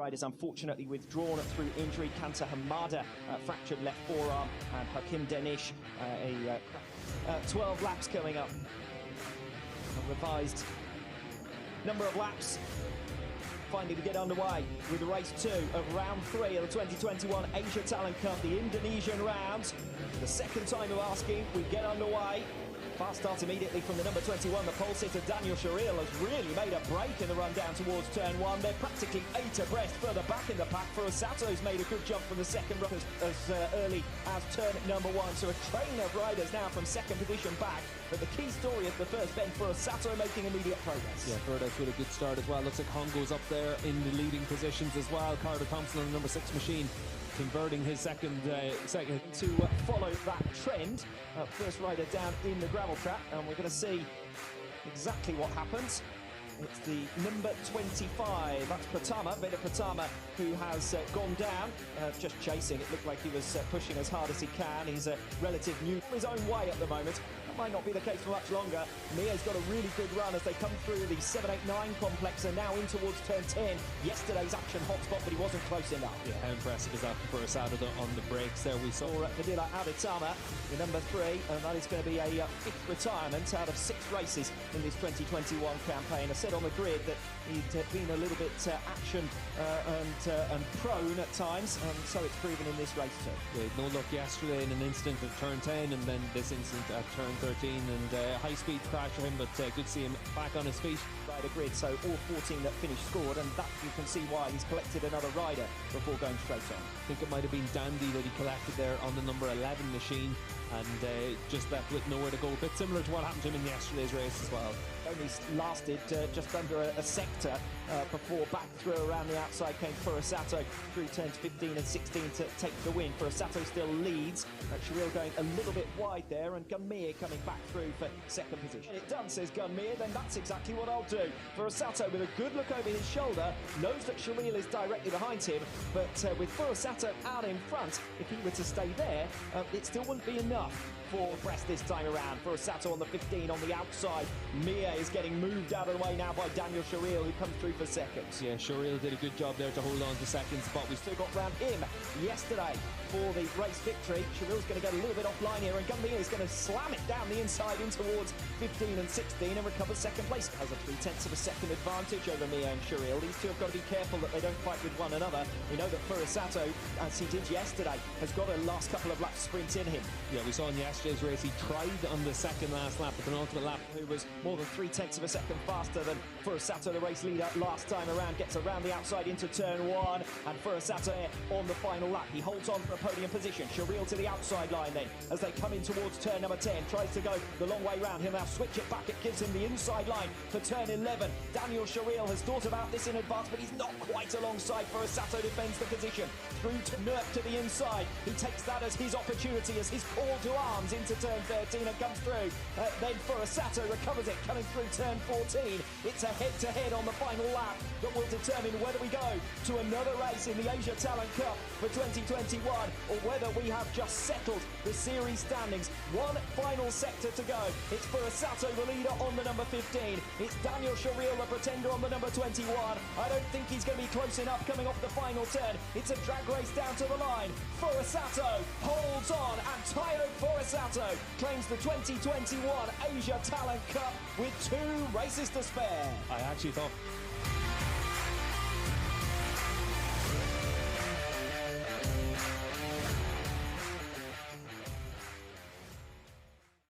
riders unfortunately withdrawn through injury. Kanta Hamada, fractured left forearm, and Hakim Denish, 12 laps coming up. A revised number of laps. Finally, we get underway with race 2 of round 3 of the 2021 Asia Talent Cup, the Indonesian round. The second time of asking, we get underway. Fast start immediately from the number 21, the pole sitter Daniel Sharil has really made a break in the run down towards turn 1. They're practically 8 abreast further back in the pack. Furusato's made a good jump from the second run as early as turn number 1. So a train of riders now from second position back. But the key story at the first bend, Furusato making immediate progress. Yeah, Furdos with a good start as well. Looks like Hongo's up there in the leading positions as well. Carter Thompson on the number 6 machine, converting his second to follow that trend. First rider down in the gravel trap, and we're going to see exactly what happens. It's the number 25, that's Pratama, Veda Pratama, who has gone down, just chasing. It looked like he was pushing as hard as he can. He's a relative new, his own way at the moment. That might not be the case for much longer. Mia's got a really good run as they come through the 789 complex and now in towards turn 10. Yesterday's action hotspot, but he wasn't close enough. Yeah, how impressive is that for Asada on the brakes there? We saw Fadila Aditama, the number 3, and that is going to be a 5th retirement out of 6 races in this 2021 campaign. I said on the grid that he'd been a little bit action and prone at times, and so it's proven in this race too. Yeah, no luck yesterday in an incident at turn 10, and then this incident at turn 13, and high-speed crash for him, but good to see him back on his feet. Rider grid, so all 14 that finished scored, and that you can see why he's collected another rider before going straight on. I think it might have been Dandy that he collected there on the number 11 machine, and just left with nowhere to go. A bit similar to what happened to him in yesterday's race as well. Only lasted just under a sector before back through around the outside came Furusato through turns 15 and 16 to take the win. Furusato still leads. Sharil going a little bit wide there, and Gunmir coming back through for second position. It done, says Gunmir, then that's exactly what I'll do. Furusato with a good look over his shoulder, knows that Sharil is directly behind him, but with Furusato out in front, if he were to stay there, it still wouldn't be enough for Brest this time around. Furusato on the 15 on the outside. Mia is getting moved out of the way now by Daniel Sharil, who comes through for seconds. Yeah, Sharil did a good job there to hold on to second spot. We still got round him yesterday for the race victory. Sharil's going to get a little bit offline here, and Gunmir is going to slam it down the inside in towards 15 and 16 and recover second place. Has a 0.3 of a second advantage over Mia and Sharil. These two have got to be careful that they don't fight with one another. We know that Furusato, as he did yesterday, has got a last couple of laps sprint in him. Yeah, we saw in yesterday's race he tried on the second last lap, the penultimate lap, who was more than 0.3 of a second faster than Furusato, the race leader last time around. Gets around the outside into turn 1, and Furusato on the final lap. He holds on for a podium position. Sharil to the outside line then as they come in towards turn number 10. Tries to go the long way round. He'll now switch it back. It gives him the inside line for turn 11. Daniel Sharil has thought about this in advance, but he's not quite alongside. Furusato defends the position through to Nurk to the inside. He takes that as his opportunity, as his call to arms into turn 13 and comes through. Then Furusato recovers it coming through turn 14. It's a head-to-head on the final lap that will determine whether we go to another race in the Asia Talent Cup for 2021 or whether we have just settled the series standings. One final sector to go. It's Furusato, the leader, on the number 15. It's Daniel Sharil, the pretender, on the number 21. I don't think he's going to be close enough coming off the final turn. It's a drag race down to the line. Furusato holds on, and Tayo Furusato claims the 2021 Asia Talent Cup with 2 races to spare. I actually thought